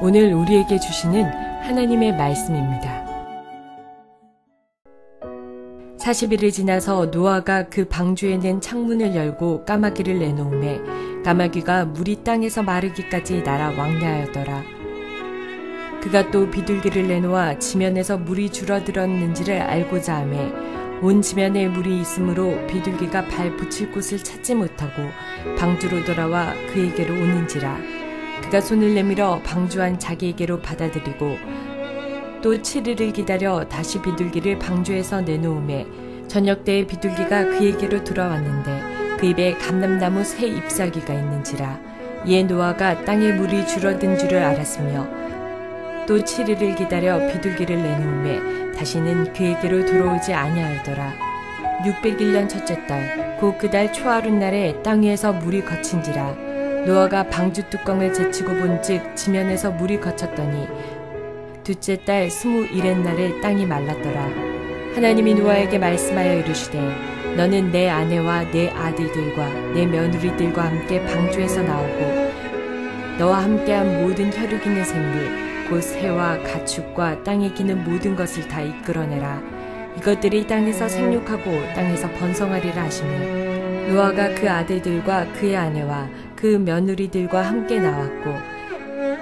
오늘 우리에게 주시는 하나님의 말씀입니다. 40일이 지나서 노아가 그 방주에 낸 창문을 열고 까마귀를 내놓음에 까마귀가 물이 땅에서 마르기까지 날아 왕래하였더라. 그가 또 비둘기를 내놓아 지면에서 물이 줄어들었는지를 알고자 하매 온 지면에 물이 있으므로 비둘기가 발 붙일 곳을 찾지 못하고 방주로 돌아와 그에게로 오는지라. 그가 손을 내밀어 방주 안 자기에게로 받아들이고 또 7일을 기다려 다시 비둘기를 방주에서 내놓음에 저녁 때에 비둘기가 그에게로 돌아왔는데 그 입에 감람나무 새 잎사귀가 있는지라. 이에 노아가 땅에 물이 줄어든 줄을 알았으며 또 7일을 기다려 비둘기를 내놓음에 다시는 그에게로 돌아오지 아니하였더라. 601년 첫째 달 곧 그 달 초하룻날에 땅 위에서 물이 거친지라. 노아가 방주 뚜껑을 제치고 본즉 지면에서 물이 거쳤더니 둘째 달 21의 땅이 말랐더라. 하나님이 노아에게 말씀하여 이르시되 너는 내 아내와 내 아들들과 내 며느리들과 함께 방주에서 나오고 너와 함께한 모든 혈육 있는 생물 곧 새와 가축과 땅에 기는 모든 것을 다 이끌어내라. 이것들이 땅에서 생육하고 땅에서 번성하리라 하시니 노아가 그 아들들과 그의 아내와 그 며느리들과 함께 나왔고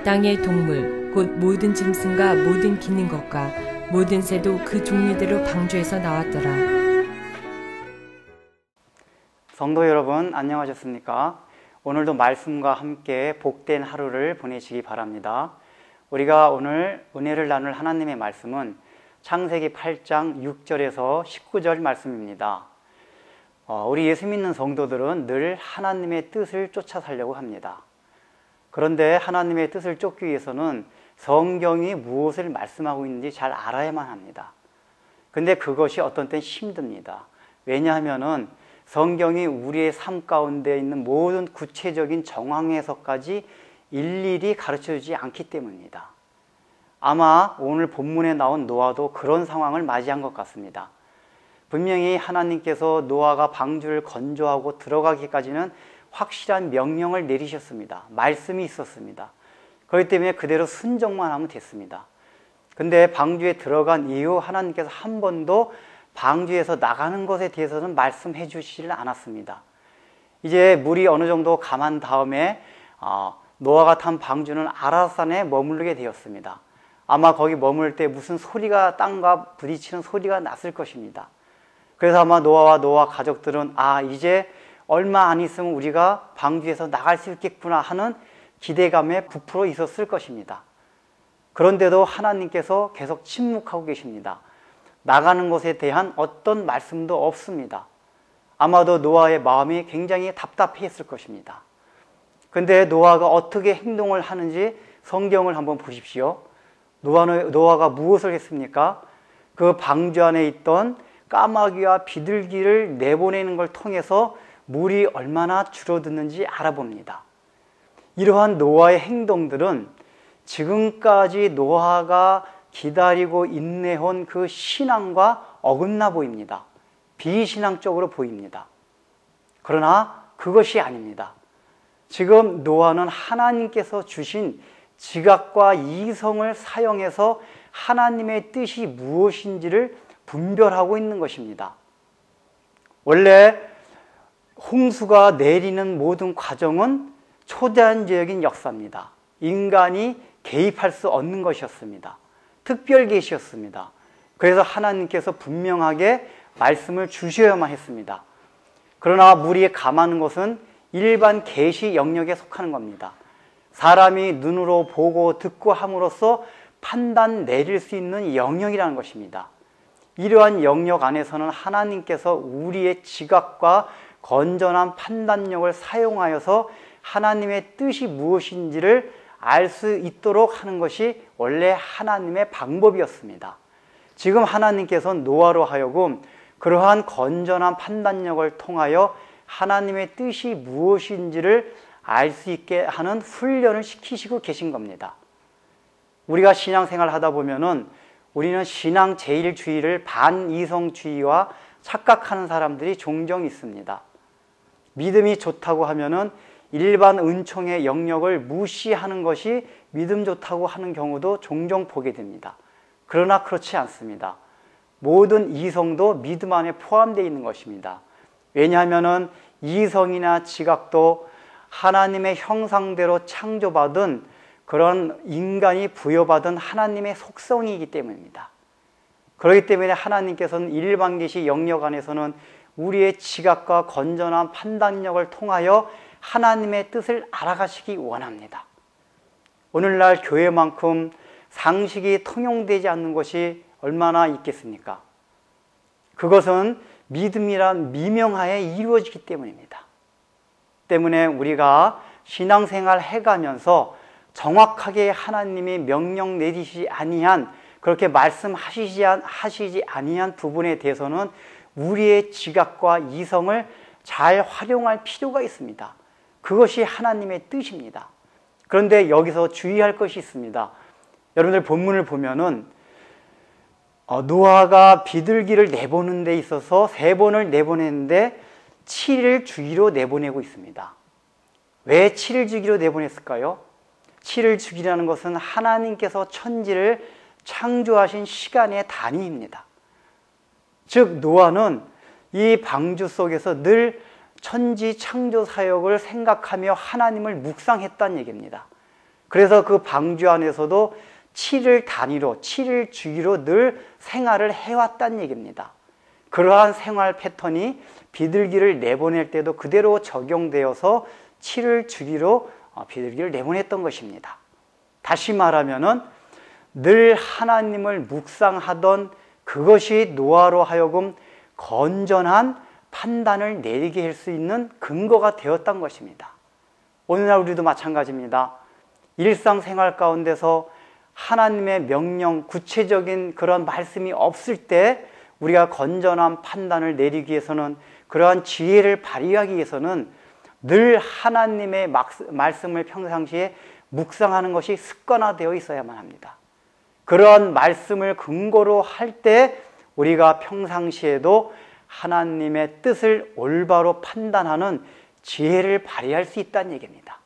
땅의 동물 곧 모든 짐승과 모든 기는 것과 모든 새도 그 종류대로 방주에서 나왔더라. 성도 여러분 안녕하셨습니까? 오늘도 말씀과 함께 복된 하루를 보내시기 바랍니다. 우리가 오늘 은혜를 나눌 하나님의 말씀은 창세기 8장 6절에서 19절 말씀입니다. 우리 예수 믿는 성도들은 늘 하나님의 뜻을 쫓아 살려고 합니다. 그런데 하나님의 뜻을 쫓기 위해서는 성경이 무엇을 말씀하고 있는지 잘 알아야만 합니다. 근데 그것이 어떤 때는 힘듭니다. 왜냐하면은 성경이 우리의 삶 가운데 있는 모든 구체적인 정황에서까지 일일이 가르쳐주지 않기 때문입니다. 아마 오늘 본문에 나온 노아도 그런 상황을 맞이한 것 같습니다. 분명히 하나님께서 노아가 방주를 건조하고 들어가기까지는 확실한 명령을 내리셨습니다. 말씀이 있었습니다. 그렇기 때문에 그대로 순종만 하면 됐습니다. 근데 방주에 들어간 이후 하나님께서 한 번도 방주에서 나가는 것에 대해서는 말씀해 주시질 않았습니다. 이제 물이 어느 정도 감한 다음에 노아가 탄 방주는 아라산에 머무르게 되었습니다. 아마 거기 머물 때 무슨 소리가 땅과 부딪히는 소리가 났을 것입니다. 그래서 아마 노아와 노아 가족들은 이제 얼마 안 있으면 우리가 방주에서 나갈 수 있겠구나 하는 기대감에 부풀어 있었을 것입니다. 그런데도 하나님께서 계속 침묵하고 계십니다. 나가는 것에 대한 어떤 말씀도 없습니다. 아마도 노아의 마음이 굉장히 답답했을 것입니다. 근데 노아가 어떻게 행동을 하는지 성경을 한번 보십시오. 노아가 무엇을 했습니까? 그 방주 안에 있던 까마귀와 비둘기를 내보내는 걸 통해서 물이 얼마나 줄어드는지 알아봅니다. 이러한 노아의 행동들은 지금까지 노아가 기다리고 인내해온 그 신앙과 어긋나 보입니다. 비신앙적으로 보입니다. 그러나 그것이 아닙니다. 지금 노아는 하나님께서 주신 지각과 이성을 사용해서 하나님의 뜻이 무엇인지를 분별하고 있는 것입니다. 원래 홍수가 내리는 모든 과정은 초자연적인 역사입니다. 인간이 개입할 수 없는 것이었습니다. 특별 계시였습니다. 그래서 하나님께서 분명하게 말씀을 주셔야만 했습니다. 그러나 물이 감하는 것은 일반 계시 영역에 속하는 겁니다. 사람이 눈으로 보고 듣고 함으로써 판단 내릴 수 있는 영역이라는 것입니다. 이러한 영역 안에서는 하나님께서 우리의 지각과 건전한 판단력을 사용하여서 하나님의 뜻이 무엇인지를 알 수 있도록 하는 것이 원래 하나님의 방법이었습니다. 지금 하나님께서는 노아로 하여금 그러한 건전한 판단력을 통하여 하나님의 뜻이 무엇인지를 알 수 있게 하는 훈련을 시키시고 계신 겁니다. 우리가 신앙생활을 하다 보면은 우리는 신앙 제일주의를 반이성주의와 착각하는 사람들이 종종 있습니다. 믿음이 좋다고 하면은 일반 은총의 영역을 무시하는 것이 믿음 좋다고 하는 경우도 종종 보게 됩니다. 그러나 그렇지 않습니다. 모든 이성도 믿음 안에 포함되어 있는 것입니다. 왜냐하면 이성이나 지각도 하나님의 형상대로 창조받은 그런 인간이 부여받은 하나님의 속성이기 때문입니다. 그렇기 때문에 하나님께서는 일반계시 영역 안에서는 우리의 지각과 건전한 판단력을 통하여 하나님의 뜻을 알아가시기 원합니다. 오늘날 교회만큼 상식이 통용되지 않는 것이 얼마나 있겠습니까? 그것은 믿음이란 미명하에 이루어지기 때문입니다. 때문에 우리가 신앙생활 해가면서 정확하게 하나님이 명령 내리시지 아니한, 그렇게 말씀하시지 아니한 부분에 대해서는 우리의 지각과 이성을 잘 활용할 필요가 있습니다. 그것이 하나님의 뜻입니다. 그런데 여기서 주의할 것이 있습니다. 여러분들 본문을 보면은 노아가 비둘기를 내보는 데 있어서 3번을 내보냈는데 7일 주기로 내보내고 있습니다. 왜 7일 주기로 내보냈을까요? 7일 주기라는 것은 하나님께서 천지를 창조하신 시간의 단위입니다. 즉 노아는 이 방주 속에서 늘 천지 창조 사역을 생각하며 하나님을 묵상했다는 얘기입니다. 그래서 그 방주 안에서도 7일 단위로 7일 주기로 늘 생활을 해왔다는 얘기입니다. 그러한 생활 패턴이 비둘기를 내보낼 때도 그대로 적용되어서 7일 주기로 비둘기를 내보냈던 것입니다. 다시 말하면은 늘 하나님을 묵상하던 그것이 노아로 하여금 건전한 판단을 내리게 할 수 있는 근거가 되었던 것입니다. 오늘날 우리도 마찬가지입니다. 일상생활 가운데서 하나님의 명령, 구체적인 그런 말씀이 없을 때 우리가 건전한 판단을 내리기 위해서는, 그러한 지혜를 발휘하기 위해서는 늘 하나님의 말씀을 평상시에 묵상하는 것이 습관화되어 있어야만 합니다. 그러한 말씀을 근거로 할 때 우리가 평상시에도 하나님의 뜻을 올바로 판단하는 지혜를 발휘할 수 있다는 얘기입니다.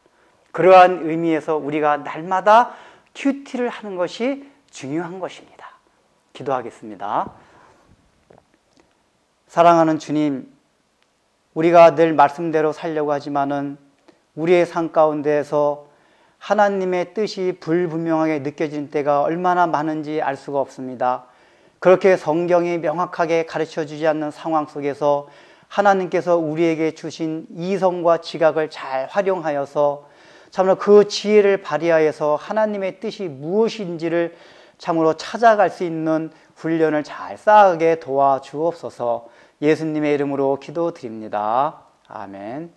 그러한 의미에서 우리가 날마다 큐티를 하는 것이 중요한 것입니다. 기도하겠습니다. 사랑하는 주님, 우리가 늘 말씀대로 살려고 하지만은 우리의 삶 가운데에서 하나님의 뜻이 불분명하게 느껴지는 때가 얼마나 많은지 알 수가 없습니다. 그렇게 성경이 명확하게 가르쳐주지 않는 상황 속에서 하나님께서 우리에게 주신 이성과 지각을 잘 활용하여서 참으로 그 지혜를 발휘하여서 하나님의 뜻이 무엇인지를 참으로 찾아갈 수 있는 훈련을 잘 쌓게 도와주옵소서. 예수님의 이름으로 기도드립니다. 아멘.